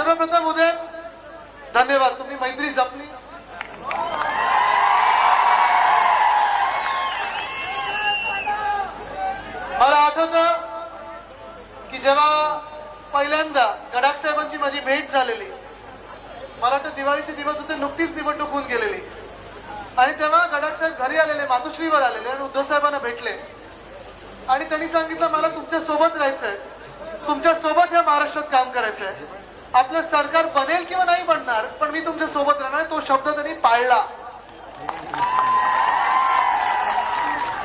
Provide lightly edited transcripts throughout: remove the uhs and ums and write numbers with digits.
सर्वप्रथम उदय धन्यवाद, तुम्ही मैत्री जपली. मला आठवतं की जेव्हा पहिल्यांदा गडाख साहेबांची माझी भेट झालेली, मला तर दिवाळीचे दिवस होते, नुकतीच निवडणूक होऊन गेलेली, आणि तेव्हा गडाख साहेब घरी आलेले, मातोश्रीवर आलेले आणि उद्धव साहेबांना भेटले आणि त्यांनी सांगितलं मला तुमच्या सोबत राहायचंय, तुमच्या सोबत या महाराष्ट्रात काम करायचंय, आपलं सरकार बनेल किंवा नाही बनणार पण मी तुमच्या सोबत राहणार. तो शब्द त्यांनी पाळला.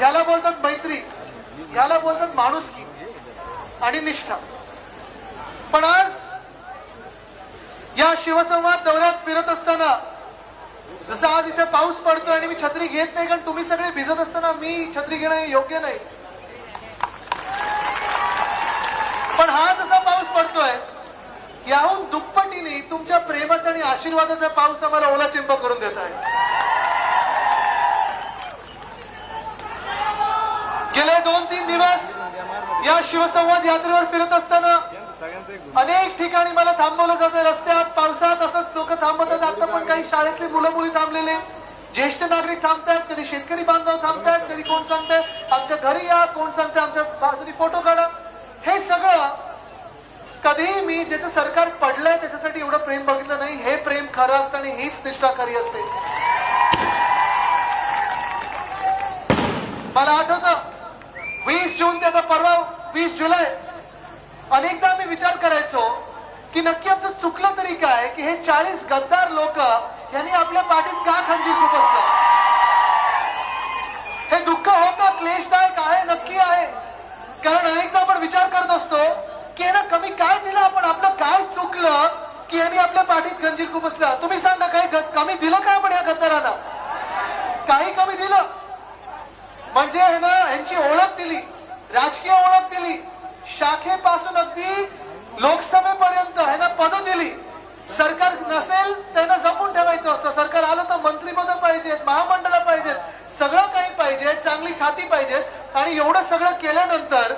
याला बोलतात मैत्री, याला बोलतात माणुसकी आणि निष्ठा. पण आज या शिवसंवाद दौऱ्यात फिरत असताना, जसं आज इथे पाऊस पडतोय आणि मी छत्री घेत नाही कारण तुम्ही सगळे भिजत असताना मी छत्री घेणं हे योग्य नाही, पण हा जसा पाऊस पडतोय याहून दुप्पटीने तुमच्या प्रेमाचा आणि आशीर्वादाचा पाऊस आम्हाला ओला चिंब करून देत आहे. गेले 2-3 दिवस या शिवसंवाद यात्रेवर फिरत असताना अनेक ठिकाणी मला थांबवलं जातं, रस्त्यात पावसात असंच लोक थांबवतात. आता पण काही शाळेतली मुलं मुली थांबलेले, ज्येष्ठ नागरिक थांबतायत, कधी शेतकरी बांधव थांबतायत, कधी कोण सांगताय आमच्या घरी या, कोण सांगताय आमच्या बाजूनी फोटो काढा. हे सगळं कधीही मी ज्याचं सरकार पडलंय त्याच्यासाठी एवढं प्रेम बघितलं नाही. हे प्रेम खरं असतं आणि हीच निष्ठा खरी असते. मला आठवतं 20 जून ते आता परवा 20 जुलै, अनेकदा मी विचार करायचो की नक्की आमचं चुकलं तरी काय की हे 40 गद्दार लोक यांनी आपल्या पाठीत का खंजीर खुपसलं. हे दुःख होतं, क्लेशदायक आहे, नक्की आहे. कारण अनेकदा आपण विचार करत असतो की यांना कमी काय दिलं आपण, आपलं काय चुकलं की यांनी आपल्या पाठीत खंजीर खुपसला. तुम्ही सांगा काही कमी दिलं काय आपण या गद्दाराला? काही कमी दिलं म्हणजे यांची ओळख दिली, राजकीय ओळख दिली, शाखेपासून अगदी लोकसभेपर्यंत ह्यांना पद दिली. सरकार नसेल त्यांना जपून ठेवायचं असतं, सरकार आलं तर मंत्रीपद पाहिजेत, महामंडळ पाहिजेत, सगळं काही पाहिजे, चांगली खाती पाहिजेत. आणि एवढं सगळं केल्यानंतर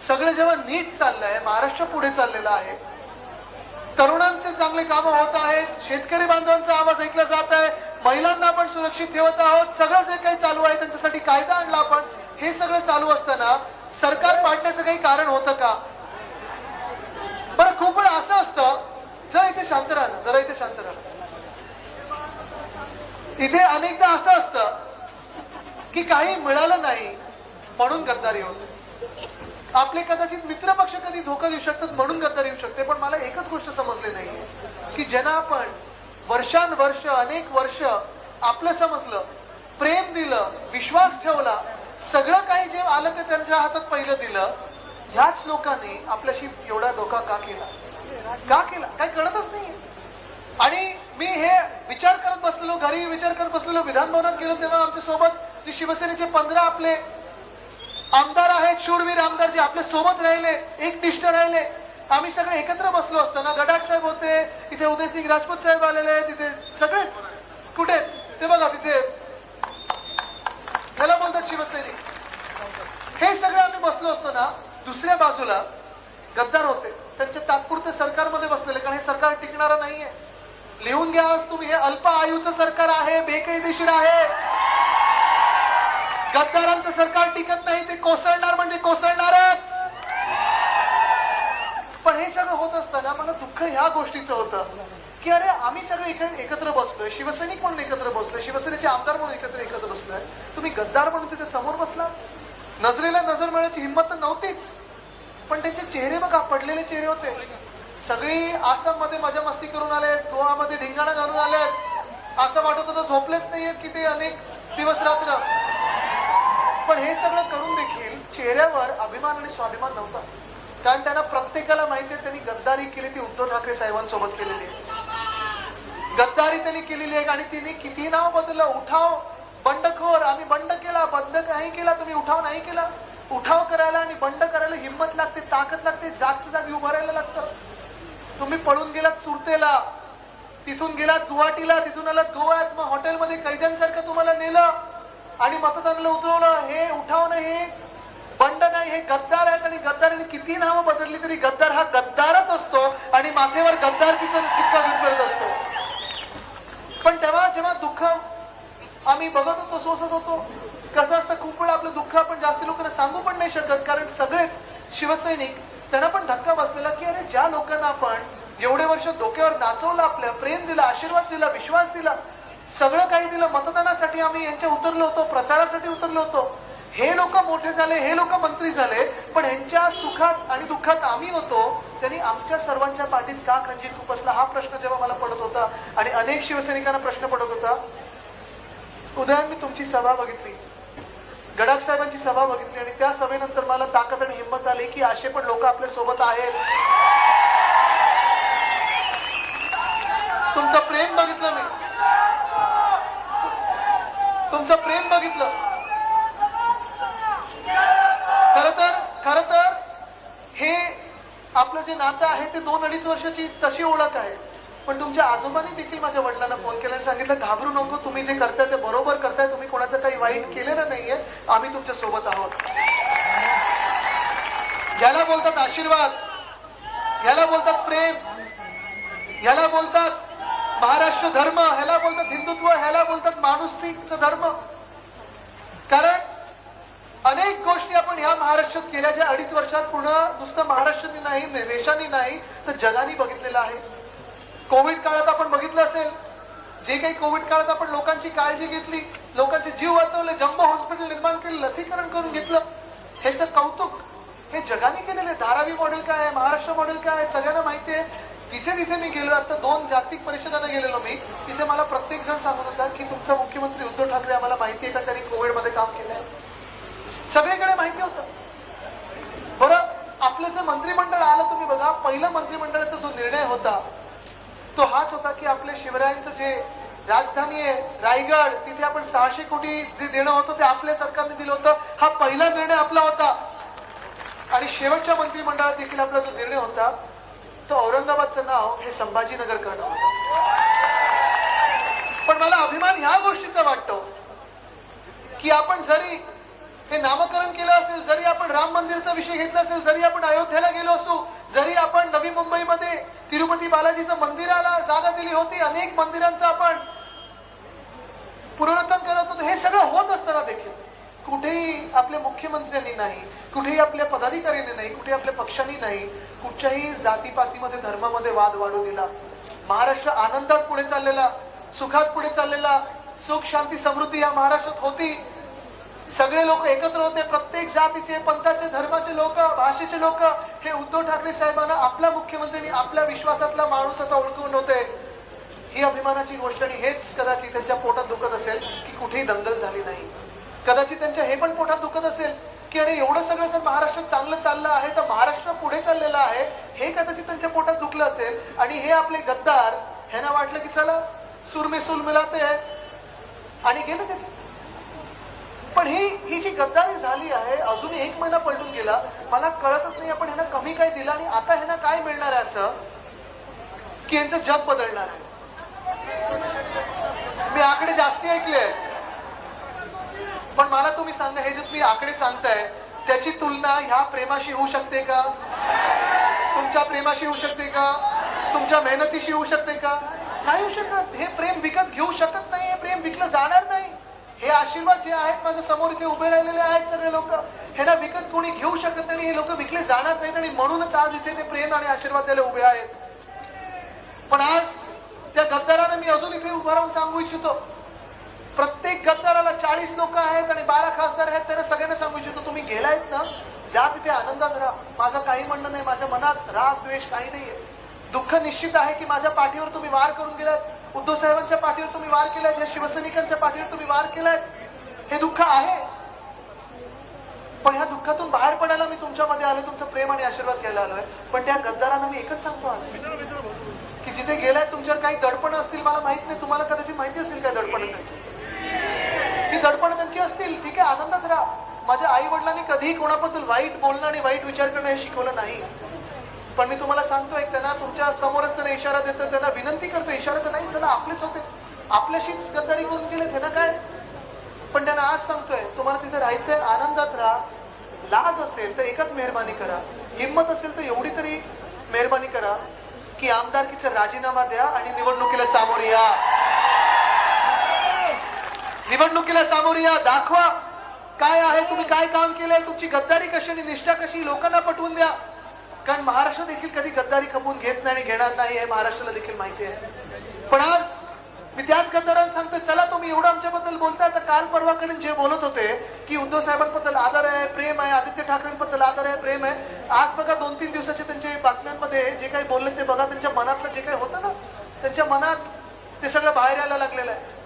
सगळं जेव्हा नीट चाललंय, महाराष्ट्र पुढे चाललेला आहे, तरुणांचे चांगले कामं होत आहेत, शेतकरी बांधवांचा आवाज ऐकला जात आहे, महिलांना आपण सुरक्षित ठेवत आहोत, सगळं जे काही चालू आहे त्यांच्यासाठी कायदा आणला आपण, हे सगळं चालू असताना सरकार पाडण्याचं काही कारण होतं का? बरं, खूप वेळा असं असतं, जरा इथे शांत राहा ना, जरा इथे शांत राहा. इथे अनेकदा असं असतं की काही मिळालं नाही म्हणून गद्दारी होते. आपले कदाचित मित्रपक्ष कधी धोका देऊ शकतात म्हणून गद्दारी येऊ शकते. पण मला एकच गोष्ट समजली नाही की ज्यांना आपण वर्षानुवर्ष अनेक वर्ष आपलं समजलं, प्रेम दिलं, विश्वास ठेवला, सगळं काही जे आलं ते त्यांच्या हातात पहिलं दिलं, ह्याच लोकांनी आपल्याशी एवढा धोका का केला? का केला काही कळतच नाही. आणि मी हे विचार करत बसलेलो, घरी विचार करत बसलेलो, विधान भवनात गेलो तेव्हा आमच्या सोबत जे शिवसेनेचे 15 आपले आमदार आहेत, शूरवीर आमदार जे आपल्या सोबत राहिले, एकनिष्ठ राहिले, आम्ही सगळे एकत्र बसलो असताना गडाख साहेब होते, तिथे उदयसिंग राजपूत साहेब आलेले, तिथे सगळेच कुठे ते बघा, तिथे त्याला बोलतात शिवसैनिक, हे सगळे आम्ही बसलो असताना दुसऱ्या बाजूला गद्दार होते, त्यांच्या तात्पुरते सरकारमध्ये बसलेले, कारण हे सरकार टिकणारं नाहीये. लिहून घ्या आज तुम्ही, हे अल्प आयुचं सरकार आहे, बेकायदेशीर आहे, गद्दारांचं सरकार टिकत नाही, ते कोसळणार म्हणजे कोसळणारच. पण हे सगळं होत असताना मला दुःख ह्या गोष्टीचं होतं की अरे आम्ही सगळे एकत्र बसलोय, शिवसैनिक म्हणून एकत्र बसलोय, शिवसेनेचे आमदार म्हणून एकत्र बसलोय, तुम्ही गद्दार म्हणून तिथे समोर बसला. नजरेला नजर मिळायची हिंमत तर नव्हतीच, पण त्यांचे चेहरे बघा, पडलेले चेहरे होते. सगळी आसाम मध्ये मजा मस्ती करून आलेत, गोवामध्ये धिंगाणा घालून आलेत, असं वाटत होतं झोपलेच नाहीयेत की ते अनेक दिवस रात्र. पण हे सगळं करून देखील चेहऱ्यावर अभिमान आणि स्वाभिमान नव्हता, कारण त्यांना प्रत्येकाला माहिती आहे त्यांनी गद्दारी केली ती उद्धव ठाकरे साहेबांसोबत केलेली आहे, गद्दारी त्यांनी केलेली आहे. आणि तिने किती नाव बदललं, उठाव, बंडखोर, आम्ही बंड केला, बंड नाही केला, तुम्ही उठाव नाही केला. उठाव करायला आणि बंड करायला हिंमत लागते, ताकद लागते, जागच्या जागी उभं राहायला लागतं. तुम्ही पळून गेलात सुरतेला, तिथून गेलात गुवाहाटीला, तिथून आलात गोव्यात, मग हॉटेलमध्ये कैद्यांसारखं तुम्हाला नेलं आणि मतदानाला उतरवलं. हे उठाव नाही, हे बंड नाही, हे गद्दार आहेत. आणि गद्दारीने किती नावं बदलली तरी गद्दार हा गद्दारच असतो आणि माथेवर गद्दारकीचा चिक्का घेऊन फिरत असतो. पण तेव्हा जेव्हा दुःख आम्ही बघत होतो, सोसत होतो, कसं असतं खूप वेळा आपलं दुःख आपण जास्ती लोकांना सांगू पण नाही शकत, कारण सगळेच शिवसैनिक त्यांना पण धक्का बसलेला की अरे ज्या लोकांना आपण एवढे वर्ष डोक्यावर नाचवलं, आपल्या प्रेम दिला, आशीर्वाद दिला, विश्वास दिला, सगळं काही दिलं, मतदानासाठी आम्ही यांच्या उतरलो होतो, प्रचारासाठी उतरलो होतो, हे लोक मोठे झाले, हे लोक मंत्री झाले, पण ह्यांच्या सुखात आणि दुःखात आम्ही होतो, त्यांनी आमच्या सर्वांच्या पाठीत का खंजीर खुपसला हा प्रश्न जेव्हा मला पडत होता आणि अनेक शिवसैनिकांना प्रश्न पडत होता. उदयन, मी तुमची सभा बघितली, गडाख साहेबांची सभा बघितली आणि त्या सभेनंतर मला ताकद आणि हिंमत आली की असे पण लोक आपल्या सोबत आहेत. तुमचं प्रेम बघितलं, मी तुमचं प्रेम बघितलं. खर तर हे आपलं जे नातं आहे ते 2-2.5 वर्षाची तशी ओळख आहे. पण तुमच्या आजोबांनी देखील माझ्या वडिलांना फोन केला आणि सांगितलं घाबरू नको, तुम्ही जे करताय ते बरोबर करताय, तुम्ही कोणाचं काही वाईट केलेलं नाहीये, आम्ही तुमच्या सोबत आहोत. याला बोलतात आशीर्वाद, याला बोलतात प्रेम, याला बोलतात महाराष्ट्र धर्म, ह्याला बोलतात हिंदुत्व, ह्याला बोलतात माणुसकीचा धर्म. कारण अनेक गोष्टी आपण ह्या महाराष्ट्रात केल्या ज्या 2.5 वर्षात पूर्ण नुसतं महाराष्ट्राने नाही, देशाने नाही तर जगाने बघितलेलं आहे. कोविड काळात आपण बघितलं असेल, जे काही कोविड काळात आपण लोकांची काळजी घेतली, लोकांचे जीव वाचवले, जम्बो हॉस्पिटल निर्माण केले, लसीकरण करून घेतलं, ह्याचं कौतुक हे जगाने केलेले. धारावी मॉडेल काय आहे, महाराष्ट्र मॉडेल काय आहे, सगळ्यांना माहिती आहे. तिथे तिथे मी गेलो, आता 2 जागतिक परिषदांना गेलेलो मी, तिथे मला प्रत्येक जण सांगत होता की तुमचा मुख्यमंत्री उद्धव ठाकरे आम्हाला माहिती आहे का, त्यांनी कोविड मध्ये काम केलंय, सगळीकडे माहिती होतं. बरं, आपलं जे मंत्रिमंडळ आलं तुम्ही बघा, पहिला मंत्रिमंडळाचा जो निर्णय होता तो हाच होता की आपल्या शिवरायांचं जे राजधानी आहे रायगड, तिथे आपण 600 कोटी जे देणं होतं ते आपल्या सरकारने दिलं होतं. हा पहिला निर्णय आपला होता. आणि शेवटच्या मंत्रिमंडळात देखील आपला जो निर्णय होता तो औरंगाबादचं नाव हे संभाजीनगर करणं होतं. पण मला अभिमान ह्या गोष्टीचा वाटतो की आपण जरी हे नामकरण केलं असेल, जरी आपण राम मंदिराचा विषय घेतला असेल, जरी आपण अयोध्येला गेलो असू, जरी आपण नवी मुंबईमध्ये तिरुपती बालाजीचं मंदिराला जागा दिली होती, अनेक मंदिरांचं आपण पुनरुत्थान करत होतो, हे सगळं होत असताना देखील कुठेही आपल्या मुख्यमंत्र्यांनी नाही, कुठेही आपल्या पदाधिकाऱ्यांनी नाही, कुठे आपल्या पक्षांनी नाही, कुठच्याही जातीपातीमध्ये धर्मामध्ये वाद वाढू दिला. महाराष्ट्र आनंदात पुढे चाललेला, सुखात पुढे चाललेला, सुख शांती समृद्धी या महाराष्ट्रात होती. सगळे लोक एकत्र होते, प्रत्येक जातीचे, पंथाचे, धर्माचे लोक, भाषेचे लोक. हे उद्धव ठाकरे साहेबांना आपल्या मुख्यमंत्र्यांनी आपल्या विश्वासातला माणूस असा ओळखून होते. ही अभिमानाची गोष्ट. आणि हेच कदाचित त्यांच्या पोटात दुखत असेल की कुठेही दंगल झाली नाही. कदाचित त्यांच्या हे पण पोटात दुखत असेल की अरे एवढं सगळं जर महाराष्ट्र चांगलं चाललं आहे तर महाराष्ट्र पुढे चाललेला आहे, हे कदाचित त्यांच्या पोटात दुखलं असेल. आणि हे आपले गद्दार, ह्यांना वाटलं की चला सूर में सूल मिळाते आणि गेलं तिथे. पण ही जी गद्दारी झाली आहे, अजून 1 महिना पलटून गेला, मला कळतच नाही आपण ह्यांना कमी काय दिलं आणि आता ह्यांना काय मिळणार आहे असं की यांचं जग बदलणार आहे. मी आकडे जास्ती ऐकले आहेत, पण मला तुम्ही सांगा, हे जे तुम्ही आकडे सांगताय त्याची तुलना ह्या प्रेमाशी होऊ शकते का? तुमच्या प्रेमाशी होऊ शकते का? तुमच्या मेहनतीशी होऊ शकते का? नाही होऊ शकत. हे प्रेम विकत घेऊ शकत नाही, हे प्रेम विकलं जाणार नाही. हे आशीर्वाद जे आहेत माझ्या समोर इथे उभे राहिलेले आहेत सगळे लोक, ह्यांना विकत कोणी घेऊ शकत नाही. हे लोक विकले जाणार नाहीत आणि म्हणूनच आज इथे ते प्रेम आणि आशीर्वाद द्यायला उभे आहेत. पण आज त्या गद्दारांना मी अजून इथे उभं राहून सांगू इच्छितो, प्रत्येक गद्दाराला 40 लोक आहेत आणि 12 खासदार आहेत, त्यांना सगळ्यांना सांगू इच्छितो, तुम्ही गेलायत ना, जा तिथे आनंदात राहा. माझं काही म्हणणं नाही, माझ्या मनात राग द्वेष काही नाहीये. दुःख निश्चित आहे की माझ्या पाठीवर तुम्ही वार करून गेलात, उद्धव साहेबांच्या पाठीवर तुम्ही वार केलाय, या शिवसैनिकांच्या पाठीवर तुम्ही वार केलाय, हे दुःख आहे. पण ह्या दुःखातून बाहेर पडायला मी तुमच्यामध्ये आलोय, तुमचं प्रेम आणि आशीर्वाद घ्यायला आलोय. पण त्या गद्दारांना मी एकच सांगतो आज की जिथे गेलाय तुमच्यावर काही दडपण असतील, मला माहित नाही, तुम्हाला कदाचित माहिती असेल काय दडपण नाही, ती दडपण त्यांची असतील, ठीक आहे, आनंदात राहा. माझ्या आई वडिलांनी कधीही कोणाबद्दल वाईट बोलणं आणि वाईट विचार करणं हे शिकवलं नाही. पण मी तुम्हाला सांगतोय, त्यांना तुमच्या समोरच त्यांना इशारा देतोय, त्यांना विनंती करतोय, इशारा तर नाही, चला आपलेच होते, आपल्याशीच गद्दारी करून गेले, त्यांना काय. पण त्यांना आज सांगतोय, तुम्हाला तिथे राहायचंय, आनंदात राहा, लाज असेल तर एकच मेहरबानी करा, हिम्मत असेल तर एवढी तरी मेहरबानी करा की आमदारकीचा राजीनामा द्या आणि निवडणुकीला सामोरे या. निवडणुकीला सामोरे या, दाखवा काय आहे, तुम्ही काय काम केलंय, तुमची गद्दारी कशी आणि निष्ठा कशी, लोकांना पटवून द्या. कारण महाराष्ट्र देखील कधी गद्दारी खपवून घेत नाही आणि घेणार नाही हे महाराष्ट्राला देखील माहिती आहे. पण आज मी त्याच गद्दारांना सांगतोय, चला तुम्ही एवढं आमच्याबद्दल बोलताय, तर काल परवाकडे जे बोलत होते की उद्धव साहेबांबद्दल आदर आहे, प्रेम आहे, आदित्य ठाकरेंबद्दल आदर आहे, प्रेम आहे, आज बघा 2-3 दिवसाचे त्यांचे बातम्यांमध्ये जे काही बोलले ते बघा, त्यांच्या मनातलं जे काही होतं ना, त्यांच्या मनात ते सगळं बाहेर यायला लागलेलं आहे.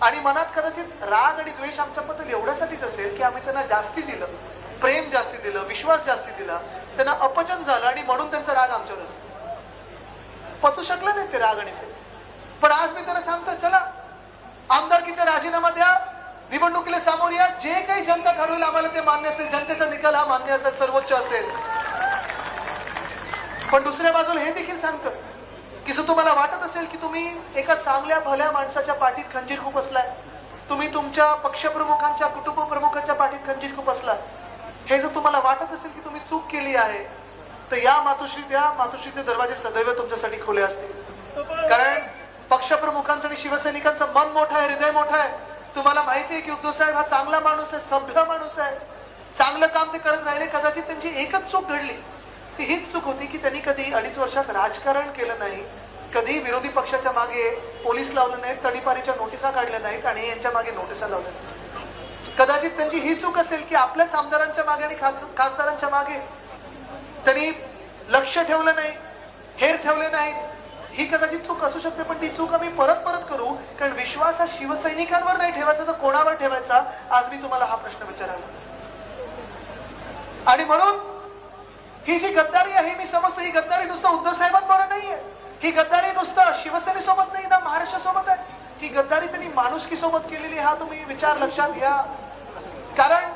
आणि मनात कदाचित राग आणि द्वेष आमच्याबद्दल एवढ्यासाठीच असेल की आम्ही त्यांना जास्ती दिलं, प्रेम जास्ती दिलं, विश्वास जास्ती दिला, त्यांना अपचन झालं आणि म्हणून त्यांचा राग आमच्यावर असेल. पचू शकलं नाही ते राग आणि प्रेम. पण आज मी त्यांना सांगतोय, चला आमदारकीचा राजीनामा द्या, निवडणुकीला सामोरे या, जे काही जनता ठरवेल आम्हाला ते मान्य असेल, जनतेचा निकाल हा मान्य असेल, सर्वोच्च असेल. पण दुसऱ्या बाजूला हे देखील सांगतोय की जर तुम्हाला वाटत असेल की तुम्ही एका चांगल्या भल्या माणसाच्या पाठीत खंजीर खुपसलाय, तुम्ही तुमच्या पक्षप्रमुखांच्या कुटुंब प्रमुखांच्या पाठीत खंजीर खुपसलाय, हे जर तुम्हाला वाटत असेल की तुम्ही चूक केली आहे, तर या मातोश्रीचे दरवाजे सदैव तुमच्यासाठी खुले असतील. कारण पक्षप्रमुखांचं आणि शिवसैनिकांचं मन मोठं आहे, हृदय मोठं आहे. तुम्हाला माहिती आहे की उद्धव साहेब हा चांगला माणूस आहे, सभ्य माणूस आहे, चांगलं काम ते करत राहिले. कदाचित त्यांची एकच चूक घडली, ती हीच चूक होती की त्यांनी कधी 2.5 वर्षात राजकारण केलं नाही, कधी विरोधी पक्षाच्या मागे पोलीस लावलं नाहीत, तडीपारीच्या नोटिसा काढल्या नाहीत आणि यांच्या मागे नोटिसा लावल्या नाहीत. कदाचित त्यांची ही चूक असेल की आपल्याच आमदारांच्या मागे आणि खासदारांच्या मागे त्यांनी लक्ष ठेवलं नाही, हेर ठेवले नाहीत. ही कदाचित चूक असू शकते, पण ती चूक आम्ही परत करू. कारण विश्वास हा शिवसैनिकांवर नाही ठेवायचा तर कोणावर ठेवायचा, आज मी तुम्हाला हा प्रश्न विचारायला. आणि म्हणून ही जी गद्दारी आहे, मी समजतो ही गद्दारी नुसतं उद्धव साहेबांबरोबर नाहीये, ही गद्दारी नुसतं शिवसेनेसोबत नाही ना, महाराष्ट्रासोबत आहे. ही गद्दारी त्यांनी माणुसकी सोबत केलेली, हा तुम्ही विचार लक्षात घ्या. कारण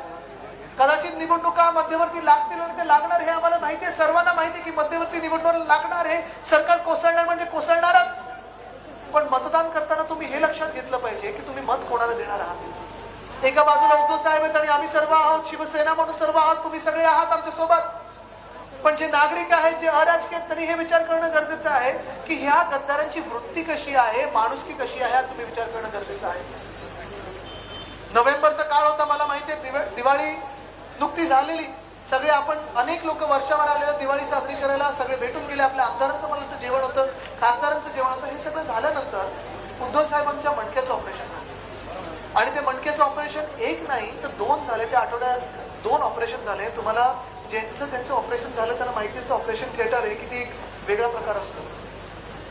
कदाचित निवडणुका मध्यवर्ती लागतील आणि ते लागणार हे आम्हाला माहिती आहे, सर्वांना माहिती आहे की मध्यवर्ती निवडणूक लागणार आहे, सरकार कोसळणार म्हणजे कोसळणारच. पण मतदान करताना तुम्ही हे लक्षात घेतलं पाहिजे की तुम्ही मत कोणाला देणार आहात. एका बाजूला उद्धव साहेब आहेत आणि आम्ही सर्व आहोत, शिवसेना म्हणून सर्व आहात, तुम्ही सगळे आहात आमच्या सोबत. पण जे नागरिक आहेत, जे अराजकीय, त्यांनी हे विचार करणं गरजेचं आहे की ह्या गद्दारांची वृत्ती कशी आहे, माणुसकी कशी आहे, हा तुम्ही विचार करणं गरजेचं आहे. नोव्हेंबरचा काळ होता, मला माहिती आहे, दिवाळी नुकती झालेली, सगळे आपण अनेक लोक वर्षावर आलेलं दिवाळी साजरी करायला सगळे भेटून गेले. आपल्या आमदारांचं मला वाटतं जेवण होतं, खासदारांचं जेवण होतं. हे सगळं झाल्यानंतर उद्धव साहेबांच्या मणक्याचं ऑपरेशन झालं आणि ते मणक्याचं ऑपरेशन एक नाही तर 2 झाले. त्या आठवड्यात 2 ऑपरेशन झाले. तुम्हाला त्यांचं ऑपरेशन झालं त्यांना माहिती असतं, ऑपरेशन थिएटर आहे किती एक वेगळा प्रकार असतो.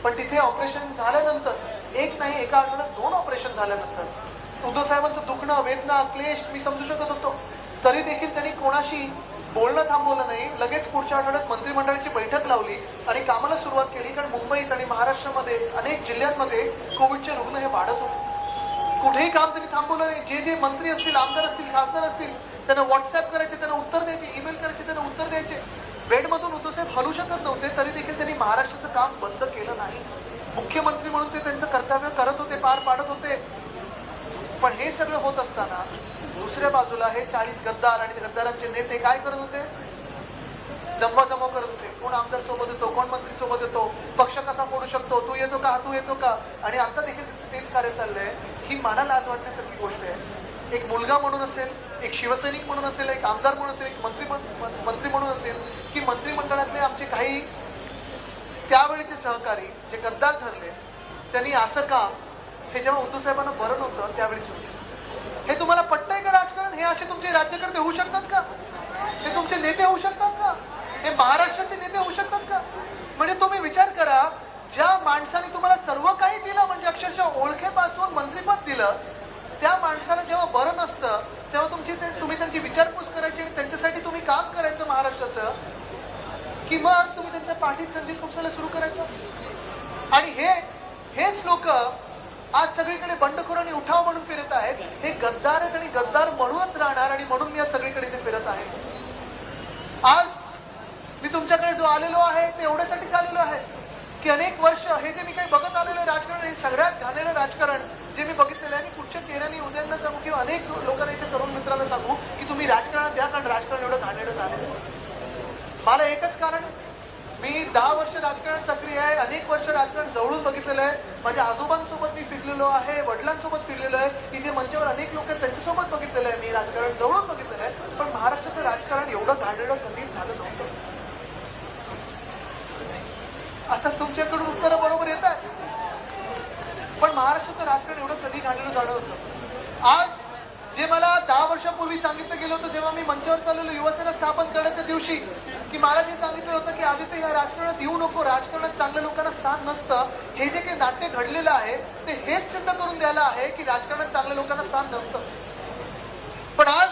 पण तिथे ऑपरेशन झाल्यानंतर एक नाही, एका आठवड्यात 2 ऑपरेशन झाल्यानंतर उद्धव साहेबांचं दुखणं, वेदना, क्लेश मी समजू शकत होतो. तरी देखील त्यांनी कोणाशी बोलणं थांबवलं नाही. लगेच पुढच्या आठवड्यात मंत्रिमंडळाची बैठक लावली आणि कामाला सुरुवात केली. कारण मुंबईत आणि महाराष्ट्रामध्ये अनेक जिल्ह्यांमध्ये कोविडचे रुग्ण हे वाढत होते. कुठेही काम त्यांनी थांबवलं नाही. जे मंत्री असतील, आमदार असतील, खासदार असतील, त्यांना व्हॉट्सअप करायचे, त्यांना उत्तर द्यायचे, ईमेल करायचे, त्यांना उत्तर द्यायचे. बेडमधून उद्धव साहेब हलू शकत नव्हते, तरी देखील त्यांनी महाराष्ट्राचं काम बंद केलं नाही. मुख्यमंत्री म्हणून ते त्यांचं कर्तव्य करत होते, पार पाडत होते. पण हे सगळं होत असताना दुसऱ्या बाजूला हे 40 गद्दार आणि गद्दारांचे नेते काय करत होते, जमवाजमव करत होते. कोण आमदार सोबत येतो, कोण मंत्री सोबत येतो, पक्ष कसा फोडू शकतो, तू येतो का, तू येतो का. आणि आता देखील त्यांचं तेच कार्य चाललंय. ही मनाला आज वाटण्यासारखी गोष्ट आहे. एक मुलगा म्हणून असेल, एक शिवसैनिक म्हणून असेल, एक आमदार म्हणून असेल, एक मंत्री म्हणून असेल, की मंत्रिमंडळातले आमचे काही त्यावेळीचे सहकारी जे गद्दार ठरले, त्यांनी असं काम हे जेव्हा उद्धव साहेबांना बरं नव्हतं त्यावेळी सुरू. हे तुम्हाला पटतंय का राजकारण? हे असे तुमचे राज्यकर्ते होऊ शकतात का? हे तुमचे नेते होऊ शकतात का? हे महाराष्ट्राचे नेते होऊ शकतात का? म्हणजे तुम्ही विचार करा, ज्या माणसाने तुम्हाला सर्व काही दिलं, म्हणजे अक्षरशः ओळखेपासून मंत्रिपद दिलं, त्या माणसाला जेव्हा बरं नसतं तेव्हा तुम्ही त्यांची विचारपूस करायची आणि त्यांच्यासाठी तुम्ही काम करायचं महाराष्ट्राचं, की मग तुम्ही त्यांच्या पाठीत खंजीर खुपसायला सुरू करायचं. आणि हेच लोक आज सगळीकडे बंडखोर आणि उठाव म्हणून फिरत आहेत. हे गद्दार आहेत आणि गद्दार म्हणूनच राहणार आणि म्हणून मी आज सगळीकडे ते फिरत आहे. आज मी तुमच्याकडे जो आलेलो आहे ते एवढ्यासाठीच आलेलो आहे की अनेक वर्ष हे जे मी काही बघत आलेलं राजकारण, हे सगळ्यात घाणेरडं राजकारण, जे मी बघितलेलं आहे, आणि पुढच्या चेहऱ्याने उद्यांना सांगू किंवा अनेक लोकांना इथे तरुण मित्रांना सांगू की तुम्ही राजकारणात या, कारण राजकारण एवढं घाणेरडं झालं. मला एकच कारण, मी 10 वर्ष राजकारणात सक्रिय आहे, अनेक वर्ष राजकारण जवळून बघितलेलं आहे. माझ्या आजोबांसोबत मी फिरलेलो आहे, वडिलांसोबत फिरलेलो आहे, इथे मंचावर अनेक लोक आहेत त्यांच्यासोबत बघितलेलं आहे, मी राजकारण जवळून बघितलेलं आहे. पण महाराष्ट्राचं राजकारण एवढं घाणेरडं कधीच झालं नव्हतं. आता तुमच्याकडून उत्तरं बरोबर येत आहे, पण महाराष्ट्राचं राजकारण एवढं कधी घाणेरडं झालं होतं. आज जे मला 10 वर्षापूर्वी सांगितलं गेलं होतं, जेव्हा मी मंचावर चाललेलो युवासेना स्थापन करण्याच्या दिवशी, की मला जे सांगितलं होतं की आदित्य या राजकारणात येऊ नको, राजकारणात चांगल्या लोकांना स्थान नसतं. हे जे काही नाट्य घडलेलं आहे ते हेच सिद्ध करून द्यायला आहे की राजकारणात चांगल्या लोकांना स्थान नसतं. पण आज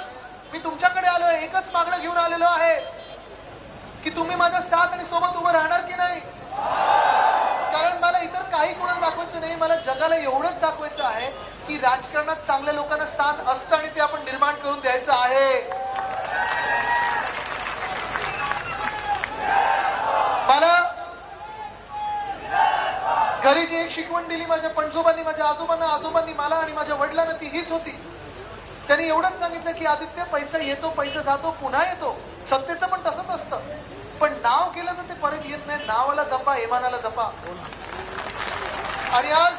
मी तुमच्याकडे आलोय, एकच मागणं घेऊन आलेलो आहे की तुम्ही माझ्या साथ आणि सोबत उभं राहणार की नाही. कारण मला इतर काही कोणाला दाखवायचं नाही, मला जगाला एवढंच दाखवायचं आहे की राजकारणात चांगल्या लोकांना स्थान असतं आणि ते आपण निर्माण करून द्यायचं आहे. मला घरी जी एक शिकवण दिली माझ्या पणजोबांनी, माझ्या आजोबांनी मला आणि माझ्या वडिलांना, ती हीच होती. त्यांनी एवढंच सांगितलं की आदित्य, पैसा येतो, पैसा जातो, पुन्हा येतो. सत्तेचं पण तसंच असतं, पण नाव केलं तर ते परत येत नाही. नावाला जपा, इमानाला जपा. आणि आज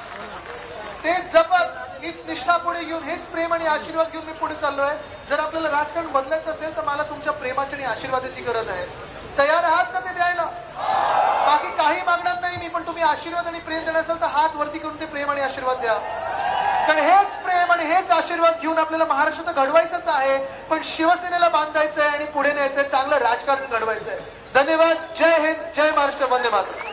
तेच जपत, हीच निष्ठा पुढे घेऊन, हेच प्रेम आणि आशीर्वाद घेऊन मी पुढे चाललोय. जर आपल्याला राजकारण बदलायचं असेल तर मला तुमच्या प्रेमाची आणि आशीर्वादाची गरज आहे. तयार आहात का ते द्यायला? बाकी काही मागणार नाही मी, पण तुम्ही आशीर्वाद आणि प्रेम देणार असाल तर हात वरती करून ते प्रेम आणि आशीर्वाद द्या. कारण हेच प्रेम आणि हेच आशीर्वाद घेऊन आपल्याला महाराष्ट्रात घडवायचंच आहे, पण शिवसेनेला बांधायचंय आणि पुढे न्यायचंय, चांगलं राजकारण घडवायचंय. धन्यवाद. जय हिंद, जय महाराष्ट्र, वंदे मातरम.